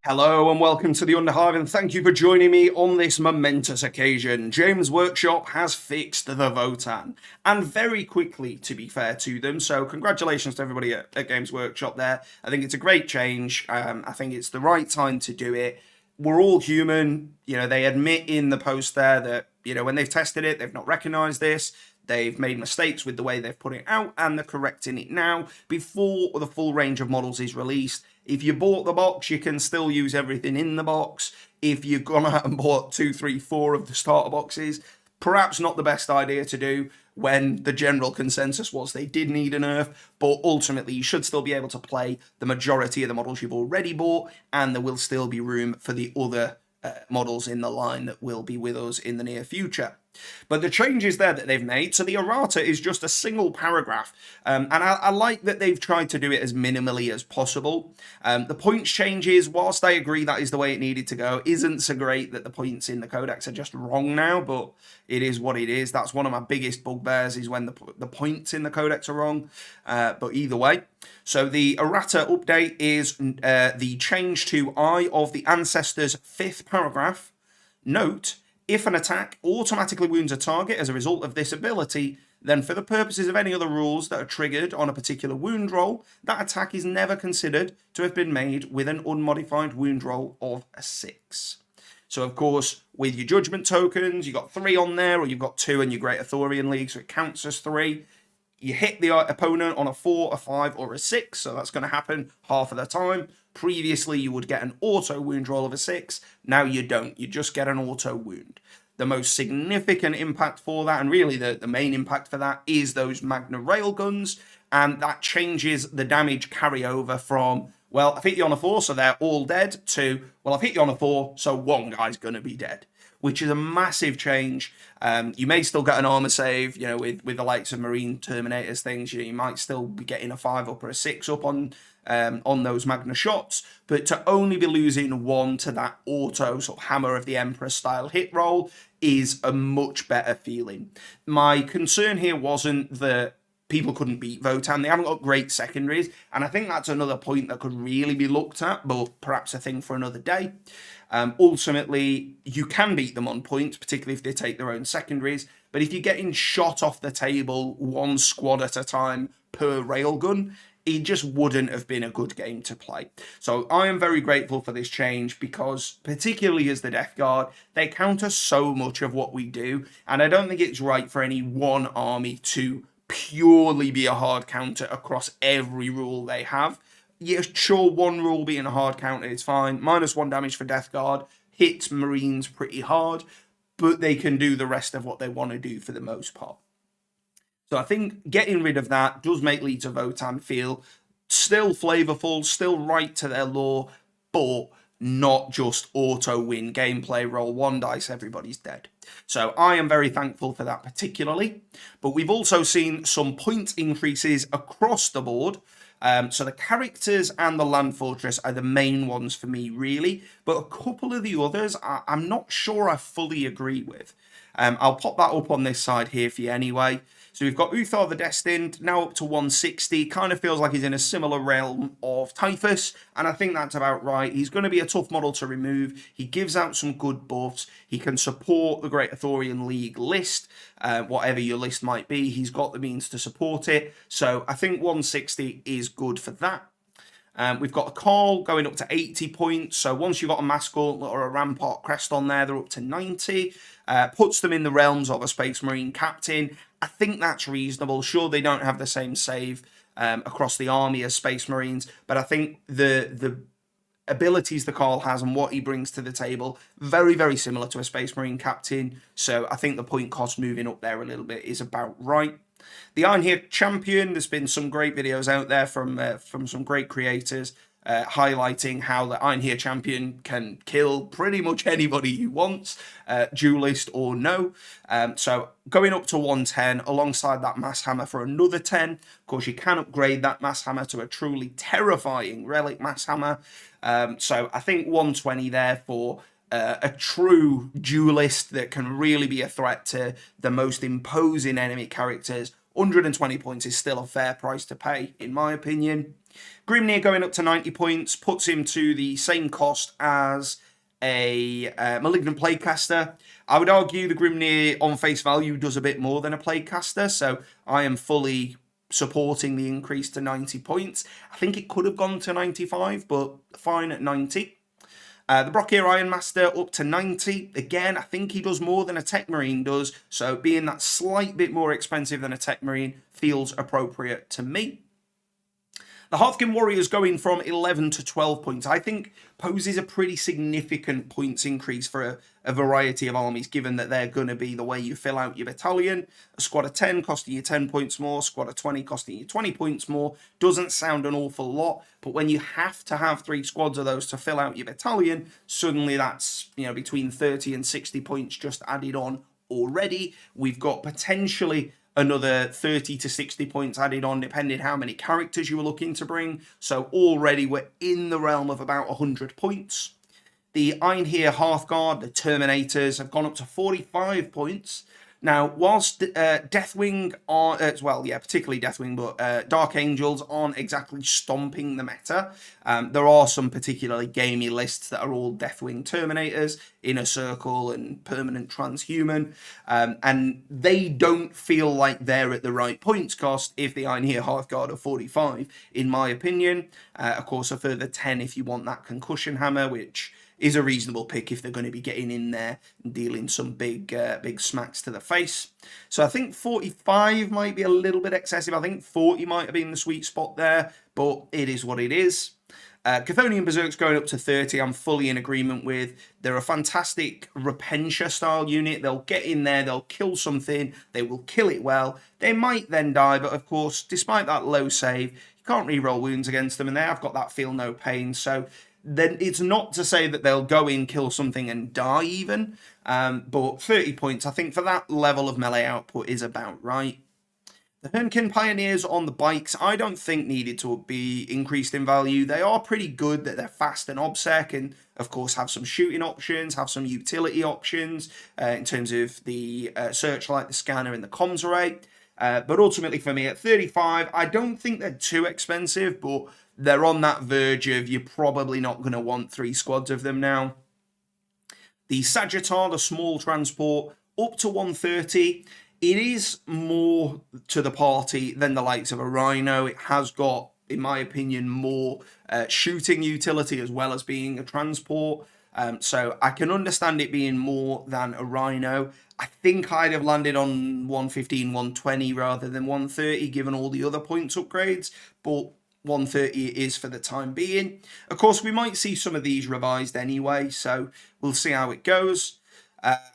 Hello and welcome to the Underhive, and thank you for joining me on this momentous occasion. James Workshop has fixed the Votann, and very quickly, to be fair to them, so congratulations to everybody at Games Workshop there. I think it's a great change. I think it's the right time to do it. We're all human. You know, they admit in the post there that, you know, when they've tested it, they've not recognized this. They've made mistakes with the way they've put it out, and they're correcting it now before the full range of models is released. If you bought the box, you can still use everything in the box. If you've gone out and bought 2, 3, 4 of the starter boxes, perhaps not the best idea to do when the general consensus was they did need a nerf, but ultimately you should still be able to play the majority of the models you've already bought, and there will still be room for the other models in the line that will be with us in the near future. But the changes there that they've made, so the errata is just a single paragraph, and I like that they've tried to do it as minimally as possible. The points changes, whilst I agree that is the way it needed to go, isn't so great that the points in the codex are just wrong now, but it is what it is. That's one of my biggest bugbears, is when the points in the codex are wrong, but either way. So the errata update is the change to Eye of the Ancestor's 5th paragraph. Note, if an attack automatically wounds a target as a result of this ability, then for the purposes of any other rules that are triggered on a particular wound roll, that attack is never considered to have been made with an unmodified wound roll of a 6. So, of course, with your judgment tokens, you've got 3 on there, or you've got 2 in your Great Arthurian League, so it counts as 3. You hit the opponent on a 4, a 5, or a 6, so that's going to happen half of the time. Previously, you would get an auto wound roll of a 6. Now you don't. You just get an auto wound. The most significant impact for that, and really the main impact for that, is those Magna Railguns, and that changes the damage carryover from, well, I've hit you on a 4, so they're all dead, to, well, I've hit you on a 4, so one guy's going to be dead, which is a massive change. You may still get an armor save, you know, with the likes of Marine Terminators, things. You might still be getting a 5 up or a 6 up on those Magna shots, but to only be losing 1 to that auto sort of Hammer of the Emperor style hit roll is a much better feeling. My concern here wasn't that people couldn't beat Votann. They haven't got great secondaries, and I think that's another point that could really be looked at, but perhaps a thing for another day. Ultimately, you can beat them on points, particularly if they take their own secondaries, but if you're getting shot off the table 1 squad at a time per railgun, it just wouldn't have been a good game to play. So I am very grateful for this change, because particularly as the Death Guard, they counter so much of what we do, and I don't think it's right for any one army to purely be a hard counter across every rule they have. Yeah, sure, one rule being a hard counter is fine. -1 damage for Death Guard hits Marines pretty hard, but they can do the rest of what they want to do for the most part. So I think getting rid of that does make Leads of Votann feel still flavorful, still right to their lore, but not just auto-win gameplay, roll 1 dice, everybody's dead. So I am very thankful for that particularly. But we've also seen some point increases across the board. So the characters and the Land Fortress are the main ones for me, really. But a couple of the others, I'm not sure I fully agree with. I'll pop that up on this side here for you anyway. So we've got Uthar the Destined, now up to 160. Kind of feels like he's in a similar realm of Typhus, and I think that's about right. He's going to be a tough model to remove. He gives out some good buffs. He can support the Great Arthurian League list, whatever your list might be. He's got the means to support it. So I think 160 is good for that. We've got a call going up to 80 points. So once you've got a Mascot or a Rampart crest on there, they're up to 90. Puts them in the realms of a Space Marine captain. I think that's reasonable. Sure, they don't have the same save across the army as Space Marines, but I think the abilities the Carl has and what he brings to the table, very, very similar to a Space Marine captain. So I think the point cost moving up there a little bit is about right. The Iron Here Champion, there's been some great videos out there from some great creators highlighting how the Iron Here Champion can kill pretty much anybody he wants, duelist or no. So going up to 110 alongside that Mass Hammer for another 10. Of course, you can upgrade that Mass Hammer to a truly terrifying Relic Mass Hammer. So I think 120 there for a true duelist that can really be a threat to the most imposing enemy characters, 120 points is still a fair price to pay, in my opinion. Grimnir going up to 90 points puts him to the same cost as a Malignant Plaguecaster. I would argue the Grimnir on face value does a bit more than a Plaguecaster, so I am fully supporting the increase to 90 points. I think it could have gone to 95, but fine at 90. The Brockier Ironmaster up to 90. Again, I think he does more than a Tech Marine does, so being that slight bit more expensive than a Tech Marine feels appropriate to me. The Hearthkin Warriors going from 11 to 12 points, I think poses a pretty significant points increase for a variety of armies, given that they're going to be the way you fill out your battalion. A squad of 10 costing you 10 points more, squad of 20 costing you 20 points more. Doesn't sound an awful lot, but when you have to have 3 squads of those to fill out your battalion, suddenly that's, you know, between 30 and 60 points just added on already. We've got potentially another 30 to 60 points added on, depending how many characters you were looking to bring. So already we're in the realm of about 100 points. The Einhir Hearthguard, the Terminators, have gone up to 45 points. Now, whilst Deathwing are, particularly Deathwing, but Dark Angels aren't exactly stomping the meta. There are some particularly gamey lists that are all Deathwing Terminators, Inner Circle and Permanent Transhuman, and they don't feel like they're at the right points cost if the Einhir Hearthguard are 45, in my opinion. Of course, a further 10 if you want that Concussion Hammer, which is a reasonable pick if they're going to be getting in there and dealing some big smacks to the face. So I think 45 might be a little bit excessive. I think 40 might have been the sweet spot there, but it is what it is. Chthonian Berserks going up to 30, I'm fully in agreement with. They're a fantastic Repentia style unit. They'll get in there, they'll kill something, they will kill it well. They might then die, but of course, despite that low save, you can't reroll wounds against them, and they have got that feel no pain. So then it's not to say that they'll go in, kill something and die even, but 30 points, I think for that level of melee output is about right. The Hernkin Pioneers on the bikes, I don't think needed to be increased in value. They are pretty good, that they're fast and obsec, and of course have some shooting options, have some utility options in terms of the searchlight, the scanner and the comms array. But ultimately for me at 35, I don't think they're too expensive, but they're on that verge of you're probably not going to want 3 squads of them now. The Sagittar, the small transport, up to 130. It is more to the party than the likes of a Rhino. It has got, in my opinion, more shooting utility as well as being a transport. So I can understand it being more than a Rhino. I think I'd have landed on 115, 120 rather than 130, given all the other points upgrades. But 130 it is for the time being. Of course, we might see some of these revised anyway, so we'll see how it goes.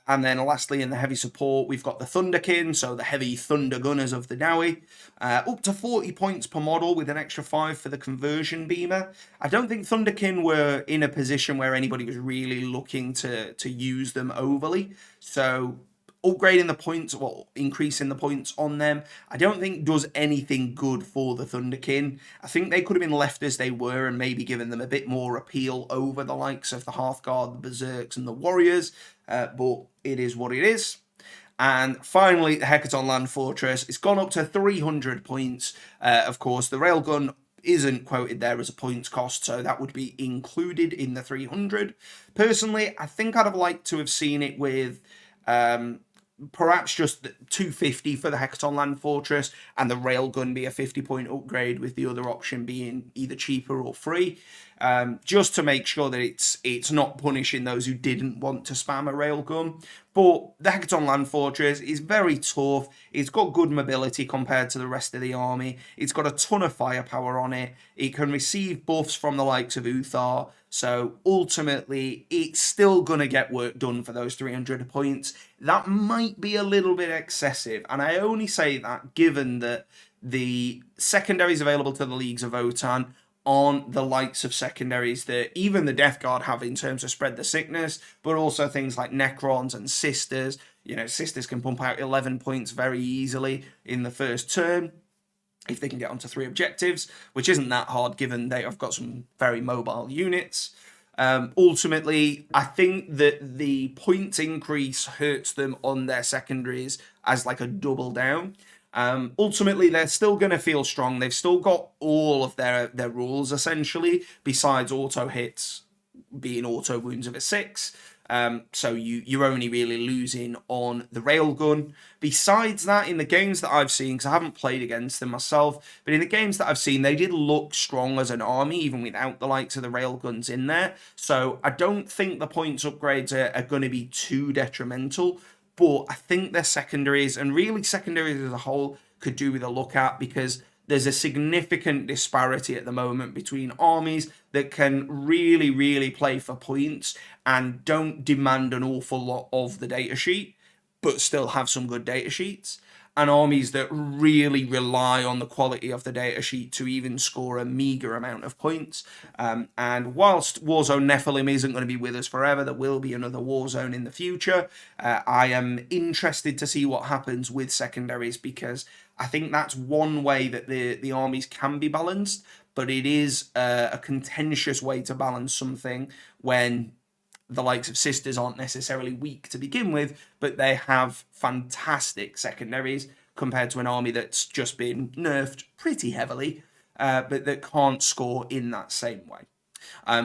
And then lastly, in the heavy support, we've got the Thunderkin, so the heavy Thunder Gunners of the Dowie. Up to 40 points per model with an extra 5 for the conversion beamer. I don't think Thunderkin were in a position where anybody was really looking to use them overly. So upgrading the points, well, increasing the points on them, I don't think does anything good for the Thunderkin. I think they could have been left as they were and maybe given them a bit more appeal over the likes of the Hearthguard, the Berserks and the Warriors, but it is what it is. And finally, the Hecaton Land Fortress, it's gone up to 300 points. Of course, the Railgun isn't quoted there as a points cost, so that would be included in the 300. Personally, I think I'd have liked to have seen it with perhaps just 250 for the Hecaton Land Fortress and the Railgun be a 50-point upgrade, with the other option being either cheaper or free, just to make sure that it's not punishing those who didn't want to spam a Railgun. But the Hecaton Land Fortress is very tough. It's got good mobility compared to the rest of the army. It's got a ton of firepower on it. It can receive buffs from the likes of Uthar. So ultimately, it's still going to get work done for those 300 points. That might be a little bit excessive. And I only say that given that the secondaries available to the Leagues of Votann on the likes of secondaries that even the Death Guard have in terms of spread the sickness, but also things like Necrons and Sisters. You know, Sisters can pump out 11 points very easily in the first turn if they can get onto 3 objectives, which isn't that hard given they have got some very mobile units. Ultimately, I think that the points increase hurts them on their secondaries as like a double down. Ultimately, they're still going to feel strong. They've still got all of their rules, essentially, besides auto hits being auto wounds of a 6. So you're only really losing on the railgun. Besides that, in the games that I've seen, because I haven't played against them myself, but in the games that I've seen, they did look strong as an army, even without the likes of the railguns in there. So I don't think the points upgrades are going to be too detrimental, but I think their secondaries, and really secondaries as a whole, could do with a look at, because there's a significant disparity at the moment between armies that can really, really play for points and don't demand an awful lot of the datasheet, but still have some good datasheets, and armies that really rely on the quality of the datasheet to even score a meager amount of points. And whilst Warzone Nephilim isn't going to be with us forever, there will be another Warzone in the future. I am interested to see what happens with secondaries, because I think that's one way that the armies can be balanced, but it is a contentious way to balance something when the likes of Sisters aren't necessarily weak to begin with, but they have fantastic secondaries compared to an army that's just been nerfed pretty heavily, but that can't score in that same way.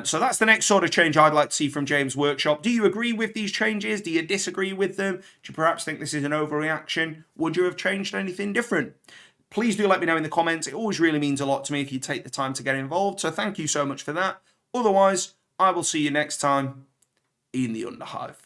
So that's the next sort of change I'd like to see from James Workshop. Do you agree with these changes? Do you disagree with them? Do you perhaps think this is an overreaction? Would you have changed anything different? Please do let me know in the comments. It always really means a lot to me if you take the time to get involved. So thank you so much for that. Otherwise, I will see you next time in the Underhive.